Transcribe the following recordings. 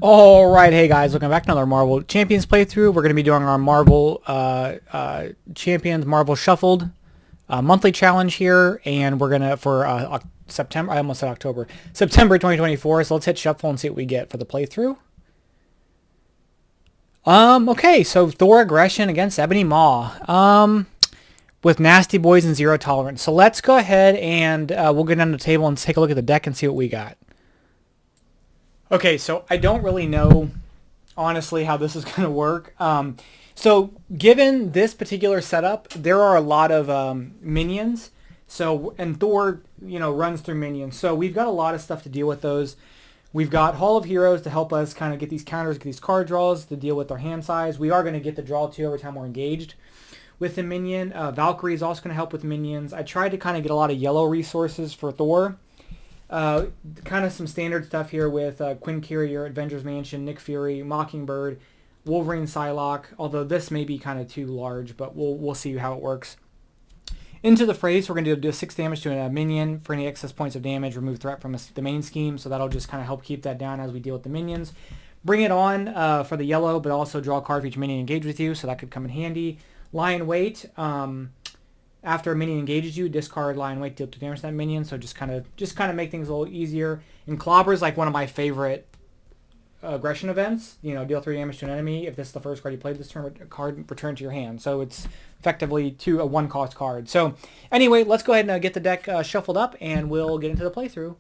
Alright, hey guys, welcome back to another Marvel Champions playthrough. We're going to be doing our Marvel Champions Marvel Shuffled monthly challenge here, and we're going to, for September, I almost said October, September 2024, so let's hit Shuffle and see what we get for the playthrough. Okay, so Thor Aggression against Ebony Maw, with Nasty Boys and Zero Tolerance. So let's go ahead and we'll get on the table and take a look at the deck and see what we got. Okay, so I don't really know, honestly, how this is going to work. So given this particular setup, there are a lot of minions. So, and Thor, runs through minions. So we've got a lot of stuff to deal with those. We've got Hall of Heroes to help us kind of get these counters, get these card draws to deal with our hand size. We are going to get the draw too every time we're engaged with the minion. Valkyrie is also going to help with minions. I tried to kind of get a lot of yellow resources for Thor. Kind of some standard stuff here with Quinn Carrier, Avengers Mansion, Nick Fury, Mockingbird, Wolverine Psylocke, although this may be kind of too large, but we'll see how it works. Into the phrase, we're going to do 6 damage to a minion. For any excess points of damage, remove threat from the main scheme, so that'll just kind of help keep that down as we deal with the minions. Bring it on for the yellow, but also draw a card for each minion engaged with you, so that could come in handy. Lion Weight. After a minion engages you, discard Lion Weight, deal 2 damage to that minion. So just kind of make things a little easier. And Clobber is like one of my favorite aggression events. Deal 3 damage to an enemy. If this is the first card you played this turn, a card returned to your hand. So it's effectively a 1-cost card. So anyway, let's go ahead and get the deck shuffled up, and we'll get into the playthrough.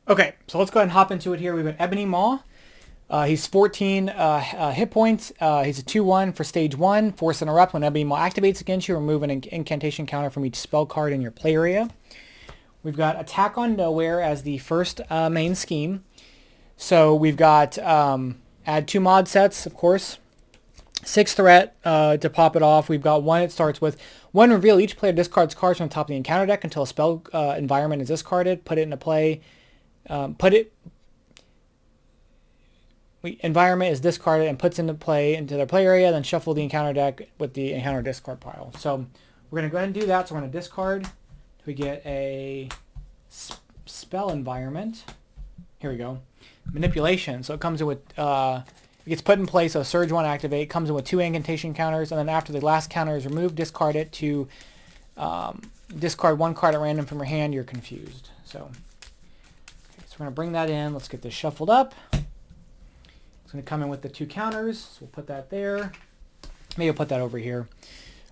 Okay, so let's go ahead and hop into it here. We've got Ebony Maw. He's 14 hit points. He's a 2-1 for stage 1. Force Interrupt. When Ebony Maw activates against you, remove an incantation counter from each spell card in your play area. We've got Attack on Nowhere as the first main scheme. So we've got add 2 mod sets, of course. 6 threat to pop it off. We've got 1. It starts with 1 reveal. Each player discards cards from the top of the encounter deck until a spell environment is discarded. Put it into play. Environment is discarded and puts into their play area, then shuffle the encounter deck with the encounter discard pile. So we're going to go ahead and do that. So we're going to discard. We get a spell environment. Here we go. Manipulation. So it comes in with, it gets put in place. So Surge 1 activate. Comes in with 2 incantation counters. And then after the last counter is removed, discard it to discard 1 card at random from your hand. You're confused. So we're going to bring that in. Let's get this shuffled up. It's going to come in with the 2 counters, so we'll put that there. Maybe I'll put that over here.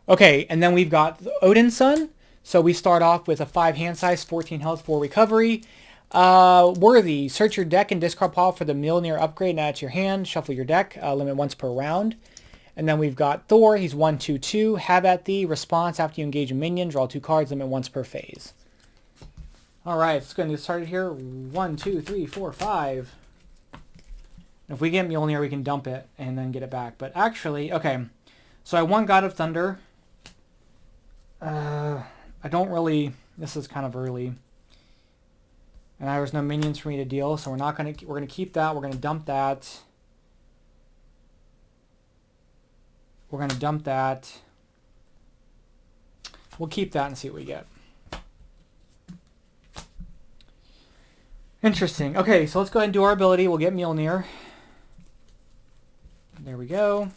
Okay, and then we've got Odin's Son. So we start off with a 5 hand size, 14 health, 4 recovery. Worthy, search your deck and discard pile for the Mjolnir upgrade and add to your hand. Shuffle your deck, limit once per round. And then we've got Thor. He's 1/2/2. Have at thee. Response after you engage a minion. Draw 2 cards, limit once per phase. All right, let's go ahead and get started here. 1, 2, 3, 4, 5. If we get Mjolnir, we can dump it and then get it back. But actually, okay. So I won God of Thunder. I don't really... This is kind of early. And there's no minions for me to deal, so we're going to keep that. We're going to dump that. We're going to dump that. We'll keep that and see what we get. Interesting. Okay, so let's go ahead and do our ability. We'll get Mjolnir. There we go.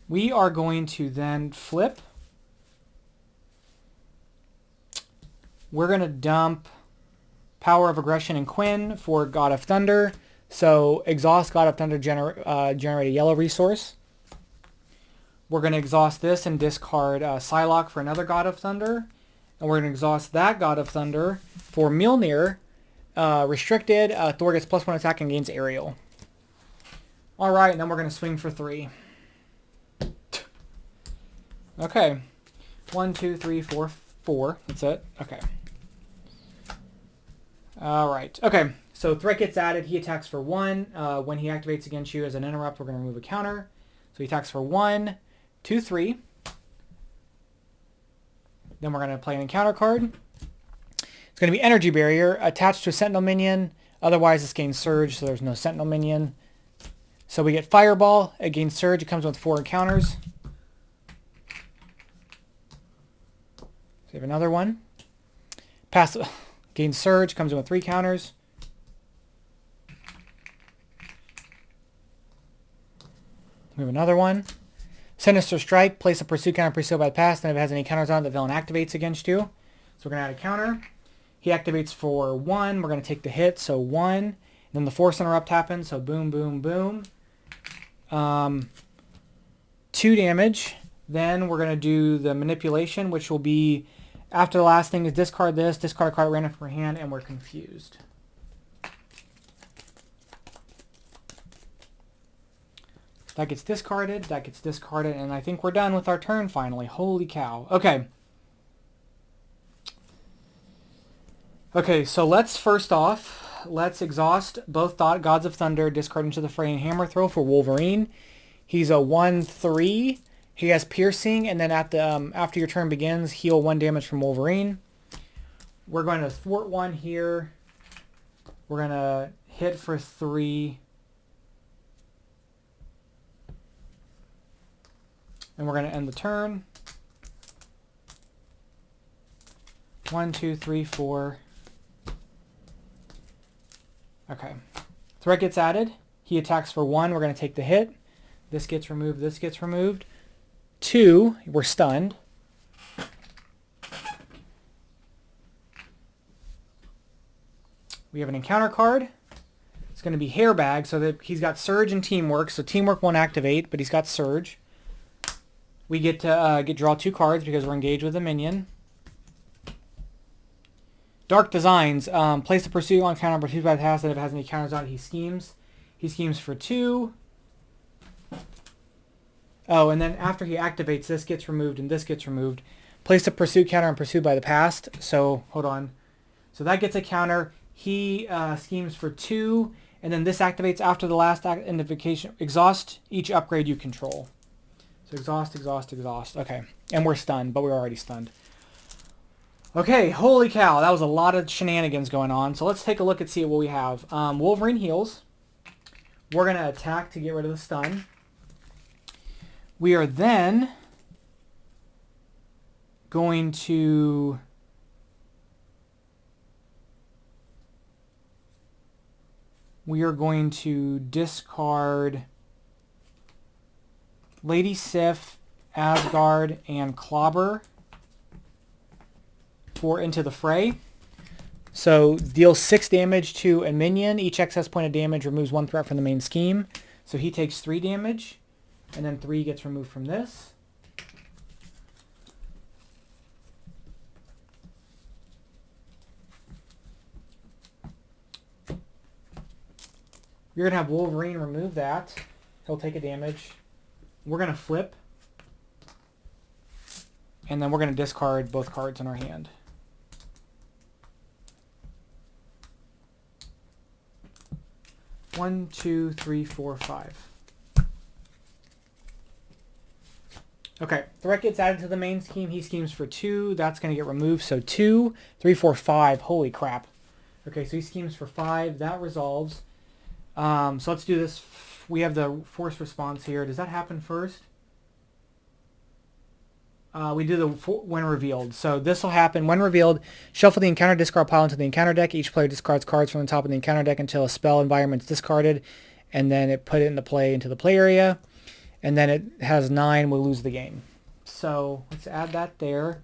We are going to then flip. We're going to dump Power of Aggression and Quinn for God of Thunder. So exhaust God of Thunder, generate a yellow resource. We're going to exhaust this and discard Psylocke for another God of Thunder. And we're going to exhaust that God of Thunder for Mjolnir. Restricted. Thor gets +1 attack and gains aerial. Alright, and then we're going to swing for 3. Okay. 1, 2, 3, 4, 4. That's it. Okay. Alright. Okay. So threat gets added. He attacks for 1. When he activates against you as an interrupt, we're going to remove a counter. So he attacks for 1, 2, 3. Then we're going to play an encounter card. It's going to be Energy Barrier attached to a Sentinel minion. Otherwise, this gains Surge, so there's no Sentinel minion. So we get Fireball. It gains Surge. It comes with 4 encounters. So we have another one. Passive gains Surge, comes in with 3 counters. We have another one. Sinister Strike, place a pursuit counter pre-sealed by the past, and if it has any counters on it, the villain activates against you. So we're going to add a counter. He activates for 1. We're going to take the hit, so 1. And then the Force Interrupt happens, so boom, boom, boom. 2 damage. Then we're going to do the manipulation, which will be, after the last thing is discard this, discard a card at random from your hand, and we're confused. That gets discarded, and I think we're done with our turn finally. Holy cow. Okay. Okay, so let's let's exhaust both Gods of Thunder, discard into the fray, and Hammer Throw for Wolverine. He's a 1/3. He has Piercing, and then at the after your turn begins, heal 1 damage from Wolverine. We're going to thwart 1 here. We're going to hit for 3. And we're going to end the turn. 1, 2, 3, 4. Okay. Threat gets added. He attacks for 1. We're going to take the hit. This gets removed. This gets removed. 2. We're stunned. We have an encounter card. It's going to be Hairbag, so that he's got Surge and Teamwork. So Teamwork won't activate, but he's got Surge. We get to draw 2 cards because we're engaged with a minion. Dark Designs. Place a pursuit on counter pursued by the task, and if it has any counters on it, he schemes. He schemes for 2. Oh, and then after he activates, this gets removed and this gets removed. Place a pursuit counter on pursued by the past. So, hold on. So that gets a counter. He schemes for 2, and then this activates after the last identification. Exhaust each upgrade you control. So exhaust, exhaust, exhaust. Okay. And we're stunned, but we're already stunned. Okay, holy cow. That was a lot of shenanigans going on. So let's take a look and see what we have. Wolverine heals. We're going to attack to get rid of the stun. We are then going to... discard Lady Sif, Asgard, and Clobber for Into the Fray. So deal 6 damage to a minion. Each excess point of damage removes 1 threat from the main scheme. So he takes 3 damage, and then 3 gets removed from this. You're going to have Wolverine remove that. He'll take a damage. We're going to flip. And then we're going to discard both cards in our hand. One, two, three, four, 5. Okay, threat gets added to the main scheme. He schemes for 2. That's going to get removed. So 2, 3, 4, 5. Holy crap. Okay, so he schemes for 5. That resolves. So let's do this. We have the force response here. Does that happen first? We do the when revealed. So this will happen. When revealed, shuffle the encounter discard pile into the encounter deck. Each player discards cards from the top of the encounter deck until a spell environment is discarded. And then it put it into play into the play area. And then it has 9. We'll lose the game. So let's add that there.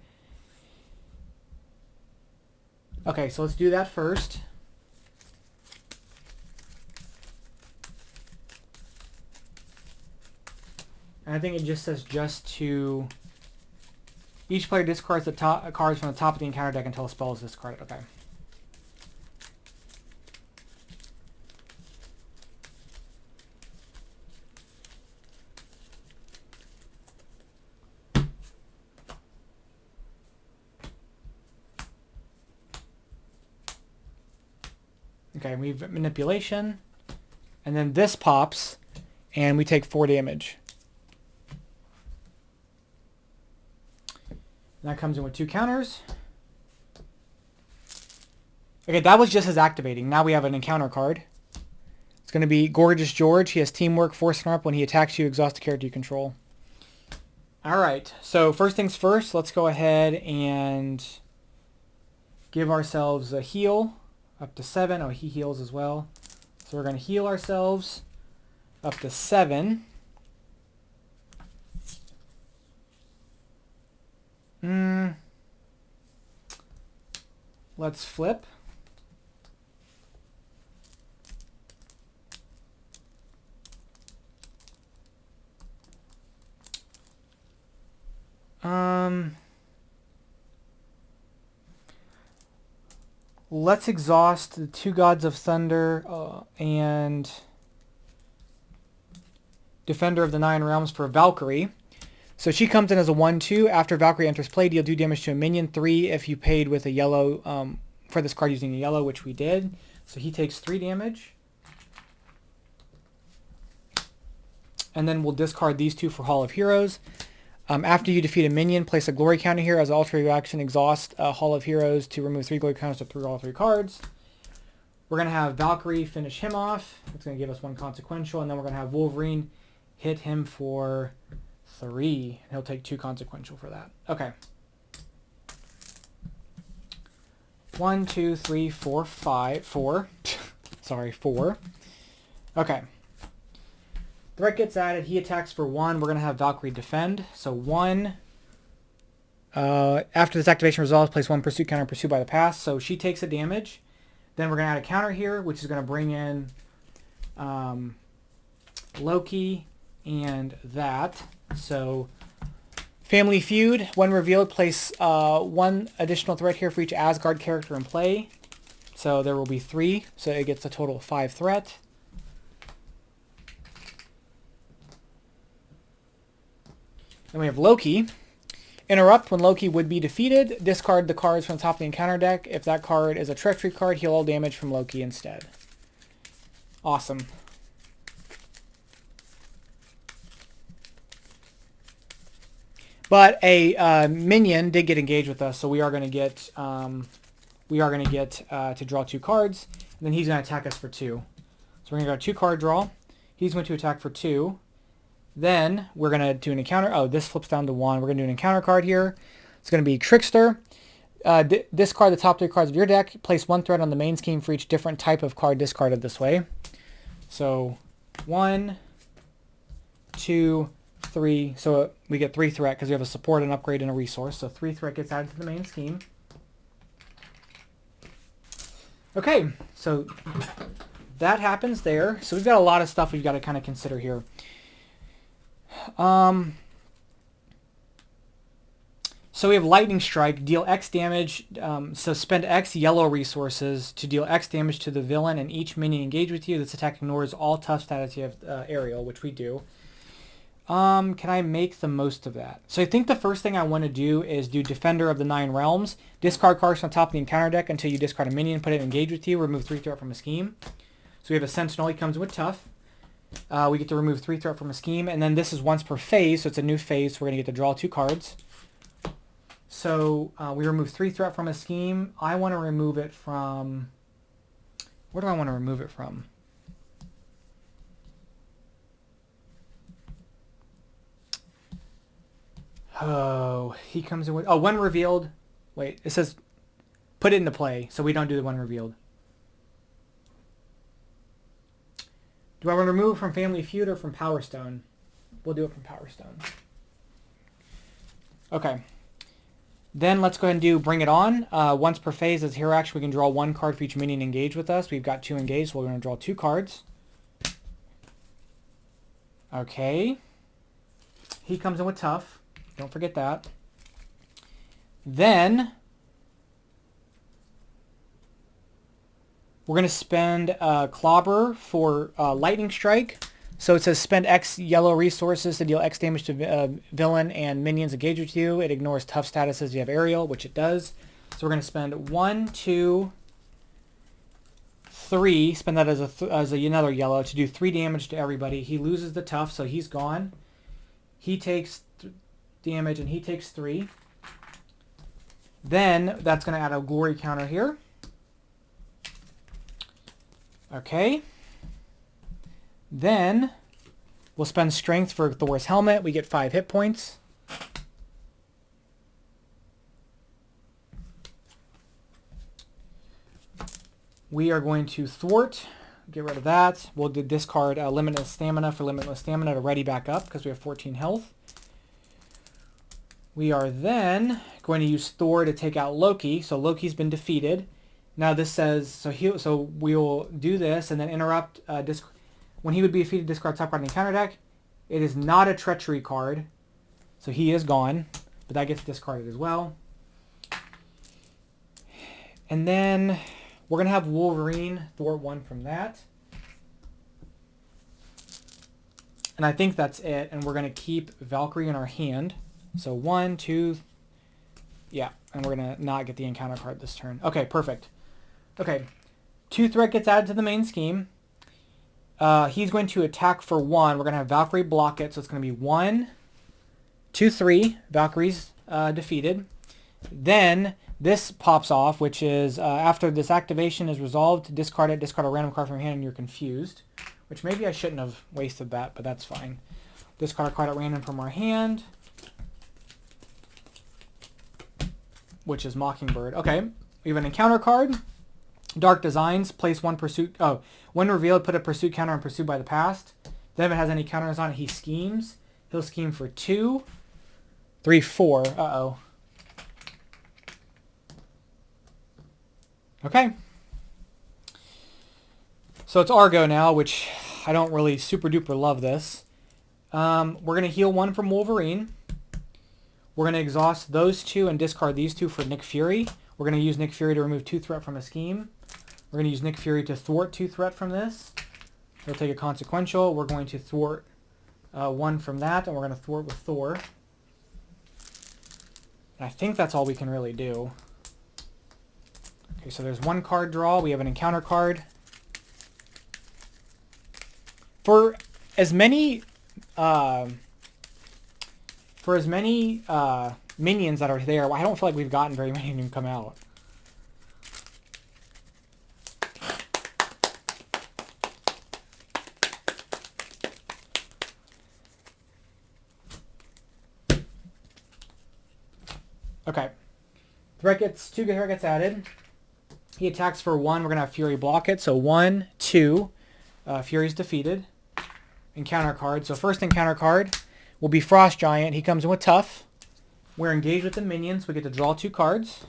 Okay, so let's do that first. And I think it just says just to... Each player discards the cards from the top of the encounter deck until a spell is discarded. Okay. Okay, we have manipulation. And then this pops, and we take 4 damage. That comes in with 2 counters. Okay, that was just his activating. Now we have an encounter card. It's going to be Gorgeous George. He has Teamwork, Force Interrupt. When he attacks you, exhaust a character you control. All right, so first things first, let's go ahead and give ourselves a heal up to 7. Oh, he heals as well. So we're going to heal ourselves up to 7. Let's flip. Let's exhaust the 2 Gods of Thunder and Defender of the 9 Realms for Valkyrie. So she comes in as a 1/2. After Valkyrie enters play, deal 2 damage to a minion, 3 if you paid with a yellow for this card using a yellow, which we did. So he takes 3 damage. And then we'll discard these 2 for Hall of Heroes. After you defeat a minion, place a glory counter here. As an alternate reaction, exhaust Hall of Heroes to remove 3 glory counters to 3 all 3 cards. We're going to have Valkyrie finish him off. It's going to give us 1 consequential. And then we're going to have Wolverine hit him for 3. He'll take 2 consequential for that. Okay. 1, 2, 3, 4, 5, 4. Sorry, 4. Okay. Threat gets added. He attacks for 1. We're going to have Valkyrie defend. So 1. After this activation resolves, place 1 pursuit counter pursued by the pass. So she takes a damage. Then we're going to add a counter here, which is going to bring in Loki and that. So Family Feud. When revealed, place 1 additional threat here for each Asgard character in play. So there will be 3. So it gets a total of 5 threat. Then we have Loki. Interrupt. When Loki would be defeated, discard the cards from the top of the encounter deck. If that card is a treachery card, heal all damage from Loki instead. Awesome. But a minion did get engaged with us, so we are going to get to draw 2 cards, and then he's going to attack us for 2. So we're going to go 2 card draw. He's going to attack for 2. Then we're going to do an encounter. Oh, this flips down to 1. We're going to do an encounter card here. It's going to be Trickster. Discard the top 3 cards of your deck. Place 1 threat on the main scheme for each different type of card discarded this way. So 1, 2, 3. So we get 3 threat because we have a support, an upgrade, and a resource. So 3 threat gets added to the main scheme. Okay, so that happens there. So we've got a lot of stuff we've got to kind of consider here. So we have Lightning Strike, deal X damage, so spend X yellow resources to deal X damage to the villain and each minion engaged with you. This attack ignores all tough status you have aerial, which we do. Can I make the most of that? So I think the first thing I want to do is do Defender of the 9 Realms. Discard cards from the top of the encounter deck until you discard a minion, put it engaged with you, remove 3 threat from a scheme. So we have a Sentinel, he comes in with tough. We get to remove 3 threat from a scheme, and then this is once per phase, so it's a new phase, so we're going to get to draw 2 cards. So we remove 3 threat from a scheme. I want to remove it from... Where do I want to remove it from? Oh, he comes in with... Oh, when revealed... Wait, it says put it into play, so we don't do the when revealed. Do I want to remove from Family Feud or from Power Stone? We'll do it from Power Stone. Okay. Then let's go ahead and do Bring It On. Once per phase as hero action, we can draw 1 card for each minion engaged with us. We've got 2 engaged, so we're going to draw 2 cards. Okay. He comes in with tough. Don't forget that. Then we're going to spend Clobber for Lightning Strike. So it says spend X yellow resources to deal X damage to villain and minions engaged with you. It ignores tough statuses. You have aerial, which it does. So we're going to spend 1, 2, 3. Spend that as another yellow to do 3 damage to everybody. He loses the tough, so he's gone. He takes damage and he takes 3. Then that's going to add a glory counter here. Okay. Then we'll spend strength for Thor's helmet. We get 5 hit points. We are going to thwart. Get rid of that. We'll discard limitless stamina for limitless stamina to ready back up because we have 14 health. We are then going to use Thor to take out Loki. So Loki's been defeated. Now this says, so we will do this and then interrupt. When he would be defeated, discard top card in the counter deck. It is not a treachery card. So he is gone. But that gets discarded as well. And then we're going to have Wolverine thwart 1 from that. And I think that's it. And we're going to keep Valkyrie in our hand. So 1, 2, yeah. And we're going to not get the encounter card this turn. Okay, perfect. Okay, 2 threat gets added to the main scheme. He's going to attack for 1. We're going to have Valkyrie block it. So it's going to be 1, 2, 3. Valkyrie's defeated. Then this pops off, which is after this activation is resolved, discard it, discard a random card from your hand, and you're confused. Which maybe I shouldn't have wasted that, but that's fine. Discard a card at random from our hand, which is Mockingbird. Okay, we have an encounter card. Dark Designs, place 1 pursuit. Oh, when revealed, put a pursuit counter on pursued by the past. Then if it has any counters on it, he schemes. He'll scheme for 2, 3, 4. Uh-oh. Okay. So it's Argo now, which I don't really super duper love this. We're going to heal 1 from Wolverine. We're going to exhaust those 2 and discard these 2 for Nick Fury. We're going to use Nick Fury to remove 2 threat from a scheme. We're going to use Nick Fury to thwart 2 threat from this. He'll take a consequential. We're going to thwart 1 from that, and we're going to thwart with Thor. And I think that's all we can really do. Okay, so there's 1 card draw. We have an encounter card. For as many minions that are there, I don't feel like we've gotten very many of them come out. Okay. 2 threat gets added. He attacks for 1. We're going to have Fury block it. So 1, 2. Fury's defeated. Encounter card. So first encounter card will be Frost Giant. He comes in with Tough. We're engaged with the minions. We get to draw 2 cards.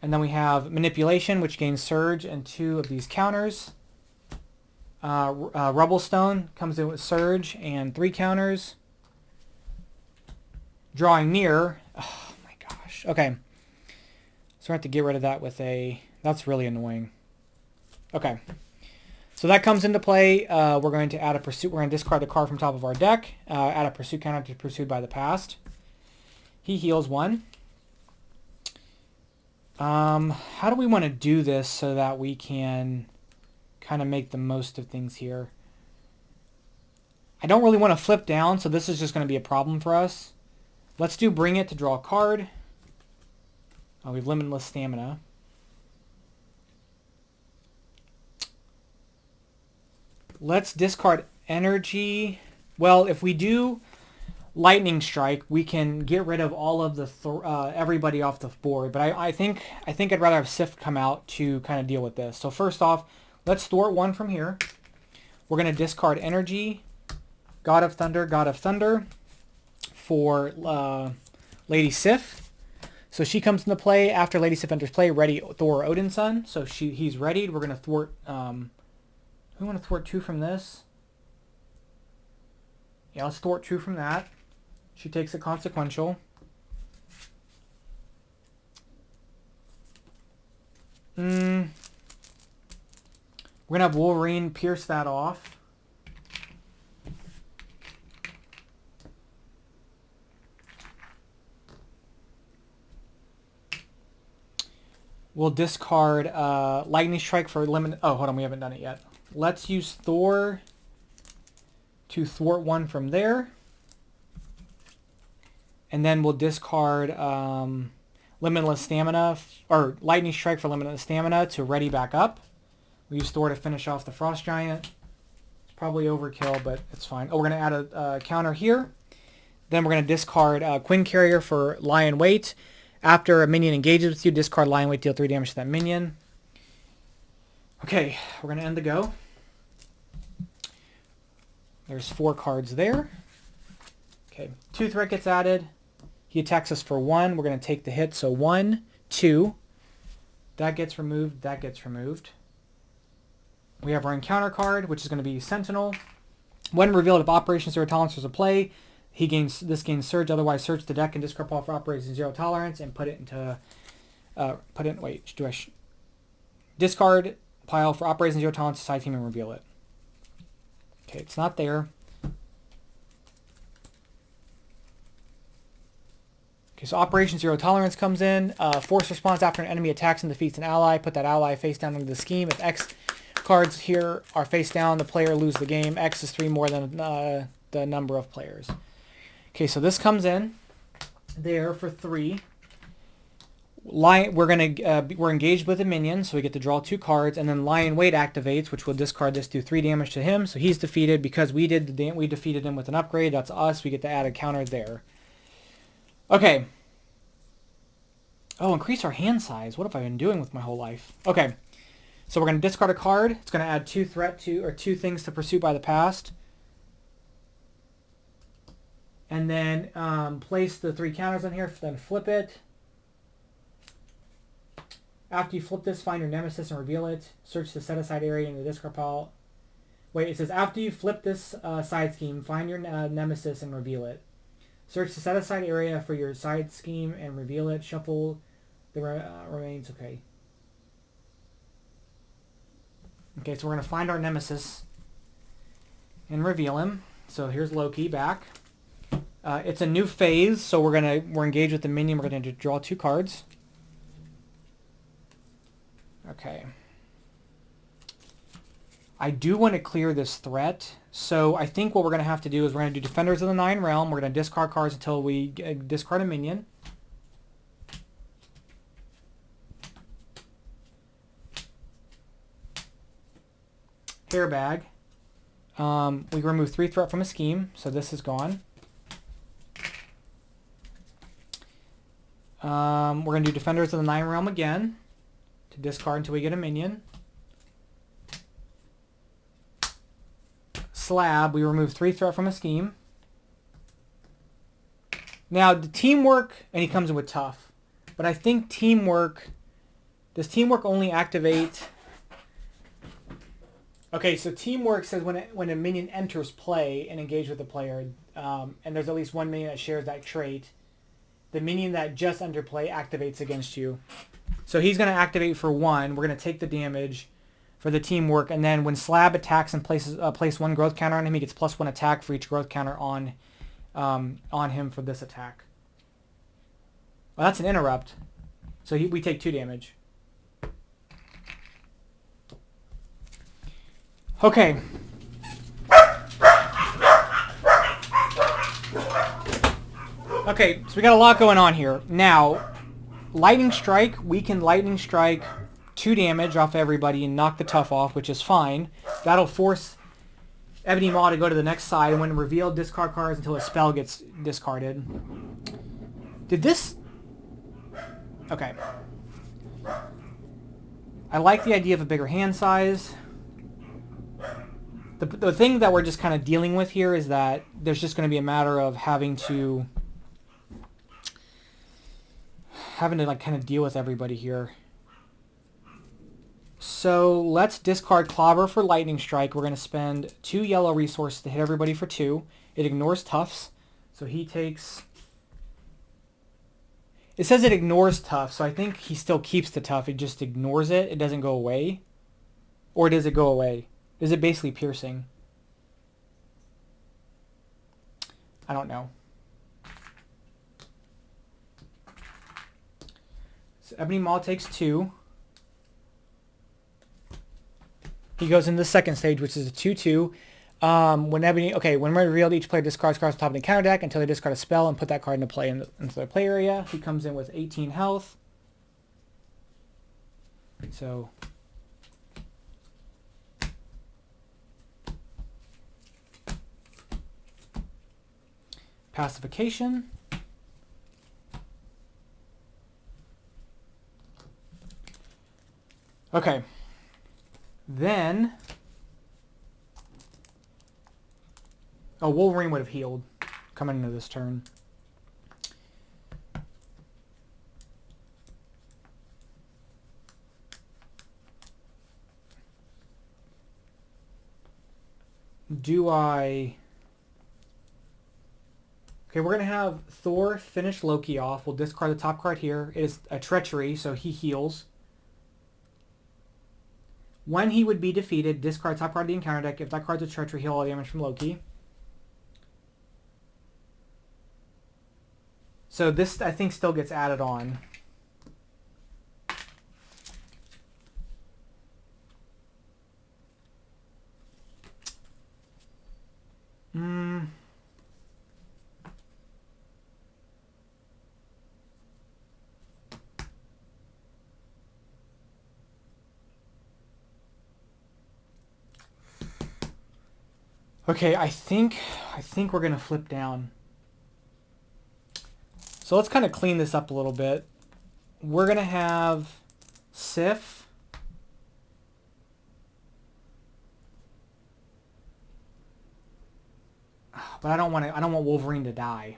And then we have Manipulation, which gains Surge and 2 of these counters. Rubble Stone comes in with Surge and 3 counters. Drawing Near. Oh my gosh. Okay. So I have to get rid of that with a... That's really annoying. Okay. So that comes into play. We're going to add a pursuit. We're going to discard the card from top of our deck. Add a pursuit counter to Pursued by the Past. He heals 1. How do we want to do this so that we can kind of make the most of things here? I don't really want to flip down, so this is just going to be a problem for us. Let's do Bring It to draw a card. Oh, we have limitless stamina. Let's discard energy. Well, if we do Lightning Strike, we can get rid of all of the everybody off the board. But I think I'd rather have Sept come out to kind of deal with this. So first off, let's thwart 1 from here. We're going to discard energy, God of Thunder for Lady Sif. So she comes into play after Lady Sif enters play. Ready Thor Odin's son. So he's readied. We're going to thwart. We want to thwart 2 from this. Yeah, let's thwart 2 from that. She takes a consequential. We're going to have Wolverine pierce that off. We'll discard Lightning Strike for limit. Oh, hold on, we haven't done it yet. Let's use Thor to thwart 1 from there. And then we'll discard Limitless Stamina, or Lightning Strike for Limitless Stamina to ready back up. We use Thor to finish off the Frost Giant. It's probably overkill, but it's fine. Oh, we're going to add a counter here. Then we're going to discard Quinn Carrier for Lion Weight. After a minion engages with you, discard Lion Weight, deal 3 damage to that minion. Okay, we're going to end the go. There's 4 cards there. Okay, 2 threat gets added. He attacks us for 1. We're going to take the hit. So 1, 2. That gets removed. That gets removed. We have our encounter card, which is going to be Sentinel. When revealed, if Operation Zero Tolerance was a play, gains Surge. Otherwise, search the deck and discard pile for Operation Zero Tolerance and put it into... discard pile for Operation Zero Tolerance, side team, and reveal it. Okay, it's not there. Okay, so Operation Zero Tolerance comes in. Force response after an enemy attacks and defeats an ally. Put that ally face down into the scheme. If X cards here are face down, the player loses the game. X is 3 more than the number of players. Okay, so this comes in there for 3. We're engaged with a minion, so we get to draw 2 cards, and then Lion Weight activates, which will discard this, do 3 damage to him. So he's defeated because we defeated him with an upgrade. That's us. We get to add a counter there. Okay. Oh, increase our hand size. What have I been doing with my whole life? Okay. So we're going to discard a card. It's going to add 2 2 things to Pursuit by the Past. And then place the 3 counters on here, then flip it. After you flip this, find your nemesis and reveal it. Search the set-aside area in the discard pile. Wait, it says after you flip this side scheme, find your nemesis and reveal it. Search the set-aside area for your side scheme and reveal it. Shuffle the remains. Okay. Okay, so we're going to find our nemesis and reveal him. So here's Loki back. It's a new phase, so we're engaged with the minion. We're going to draw 2 cards. Okay. I do want to clear this threat, so I think what we're going to have to do is we're going to do Defenders of the Nine Realm. We're going to discard cards until we discard a minion. Hairbag. We remove 3 threat from a scheme, so this is gone. We're going to do Defenders of the Nine Realm again to discard until we get a minion. Slab, we remove 3 threat from a scheme. Now, the teamwork, and he comes in with tough, but I think teamwork, does teamwork only activate... Okay, so teamwork says when a minion enters play and engages with the player, and there's at least 1 minion that shares that trait, the minion that just entered play activates against you. So he's going to activate for 1. We're going to take the damage for the teamwork, and then when Slab attacks and place 1 growth counter on him, he gets +1 attack for each growth counter on him for this attack. Well, that's an interrupt. So we take 2 damage. Okay. Okay, so we got a lot going on here. Now, Lightning Strike, we can Lightning Strike 2 damage off everybody and knock the tough off, which is fine. That'll force Ebony Maw to go to the next side, and when revealed, discard cards until a spell gets discarded. Did this... Okay. I like the idea of a bigger hand size. The thing that we're just kind of dealing with here is that there's just going to be a matter of having to like kind of deal with everybody here. So let's discard Clobber for Lightning Strike. We're going to spend 2 yellow resources to hit everybody for 2. It ignores Toughs, so he takes... It says it ignores Tough, so I think he still keeps the Tough. It just ignores it. It doesn't go away. Or does it go away? Is it basically piercing? I don't know. So Ebony Maw takes 2. He goes into the second stage, which is a 2/2. When revealed, each player discards cards on top of the counter deck until they discard a spell and put that card into play into their play area. He comes in with 18 health. So pacification. Okay. Then, oh, Wolverine would have healed coming into this turn. Do I... Okay, we're going to have Thor finish Loki off. We'll discard the top card here. It is a treachery, so he heals. When he would be defeated, discard top card of the encounter deck. If that card's a treachery, heal all damage from Loki. So this, I think, still gets added on. Okay, I think we're gonna flip down. So let's kind of clean this up a little bit. We're gonna have Sif. But I don't want Wolverine to die.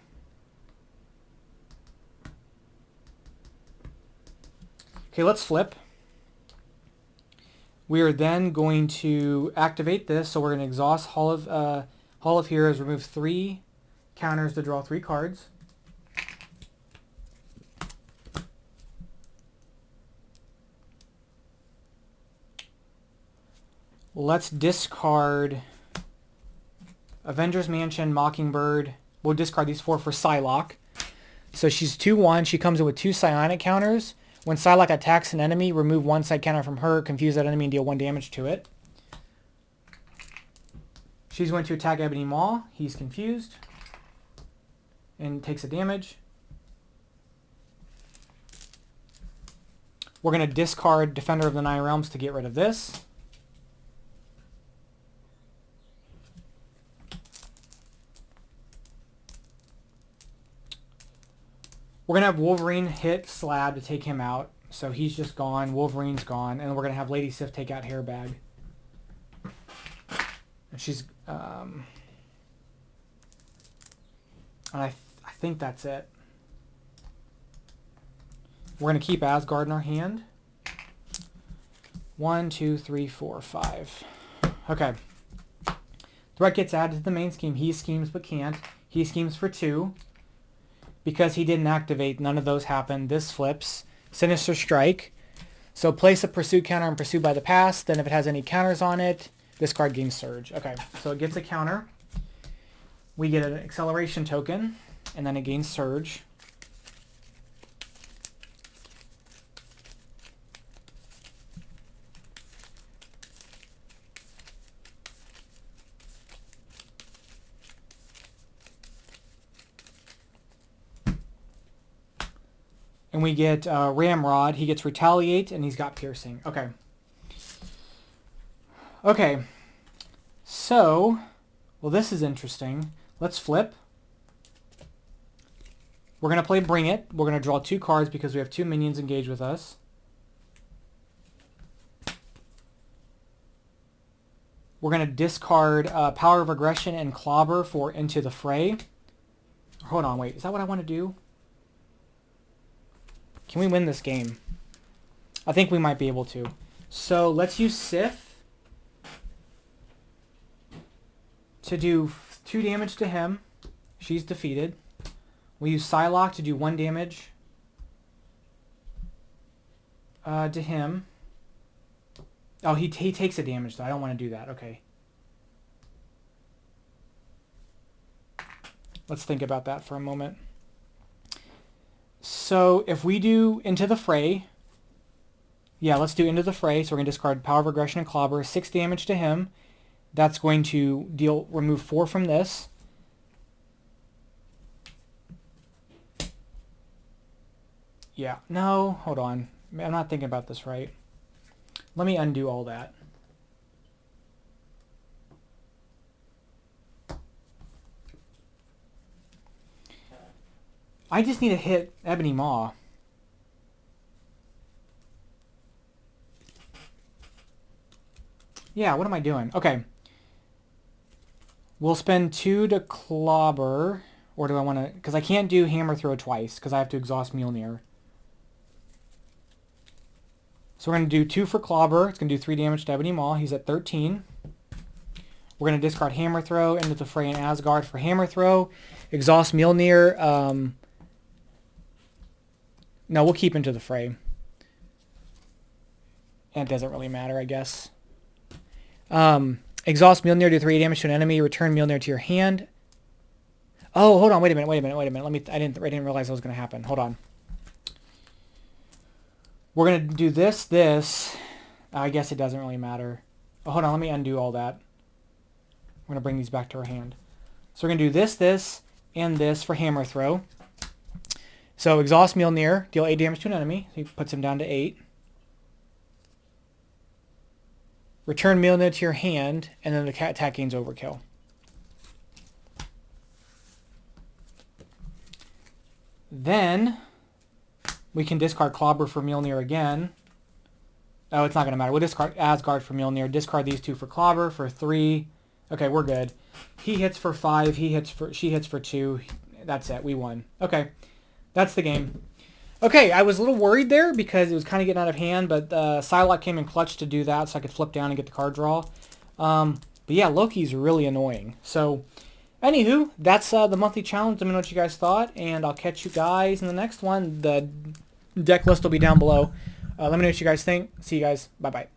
Okay, let's flip. We are then going to activate this, so we're going to exhaust Hall of Heroes, remove 3 counters to draw 3 cards. Let's discard Avengers Mansion, Mockingbird. We'll discard these 4 for Psylocke. So she's 2/1. She comes in with 2 psionic counters. When Psylocke attacks an enemy, remove 1 side counter from her, confuse that enemy, and deal 1 damage to it. She's going to attack Ebony Maw. He's confused and takes a damage. We're going to discard Defender of the Nine Realms to get rid of this. We're going to have Wolverine hit Slab to take him out. So he's just gone. Wolverine's gone. And we're going to have Lady Sif take out Hairbag. And she's... and I think that's it. We're going to keep Asgard in our hand. 1, 2, 3, 4, 5. Okay. Threat gets added to the main scheme. He schemes but can't. He schemes for 2. Because he didn't activate, none of those happened. This flips. Sinister Strike. So place a pursuit counter on pursued by the past. Then if it has any counters on it, this card gains Surge. Okay, so it gets a counter. We get an acceleration token, and then it gains Surge. And we get Ramrod. He gets Retaliate, and he's got Piercing. Okay. Okay. So, well, this is interesting. Let's flip. We're going to play Bring It. We're going to draw 2 cards because we have 2 minions engaged with us. We're going to discard Power of Aggression and Clobber for Into the Fray. Hold on, wait. Is that what I want to do? Can we win this game? I think we might be able to. So let's use Sif to do 2 damage to him. She's defeated. We use Psylocke to do 1 damage to him. Oh, he takes a damage, though. I don't want to do that. Okay. Let's think about that for a moment. So if we do Into the Fray, yeah, let's do Into the Fray. So we're going to discard Power of Aggression and Clobber, 6 damage to him. That's going to remove 4 from this. Yeah, no, hold on. I'm not thinking about this right. Let me undo all that. I just need to hit Ebony Maw. Yeah, what am I doing? Okay. We'll spend 2 to clobber. Or do I want to... Because I can't do hammer throw twice, because I have to exhaust Mjolnir. So we're going to do 2 for clobber. It's going to do 3 damage to Ebony Maw. He's at 13. We're going to discard hammer throw into the fray in Asgard for hammer throw. Exhaust Mjolnir. No, we'll keep into the fray. And it doesn't really matter, I guess. Exhaust Mjolnir, do 3 damage to an enemy. Return Mjolnir to your hand. Oh, hold on. Wait a minute. I didn't realize that was going to happen. Hold on. We're going to do this. I guess it doesn't really matter. Oh, hold on. Let me undo all that. We're going to bring these back to our hand. So we're going to do this, and this for hammer throw. So exhaust Mjolnir, deal 8 damage to an enemy. So he puts him down to 8. Return Mjolnir to your hand, and then the attack gains overkill. Then we can discard Clobber for Mjolnir again. Oh, it's not going to matter. We'll discard Asgard for Mjolnir. Discard these 2 for Clobber for 3. Okay, we're good. He hits for 5. She hits for 2. That's it. We won. Okay, that's the game. Okay, I was a little worried there because it was kind of getting out of hand, but Psylocke came in clutch to do that, so I could flip down and get the card draw. But yeah, Loki's really annoying. So, anywho, that's the monthly challenge. Let me know what you guys thought, and I'll catch you guys in the next one. The deck list will be down below. Let me know what you guys think. See you guys. Bye-bye.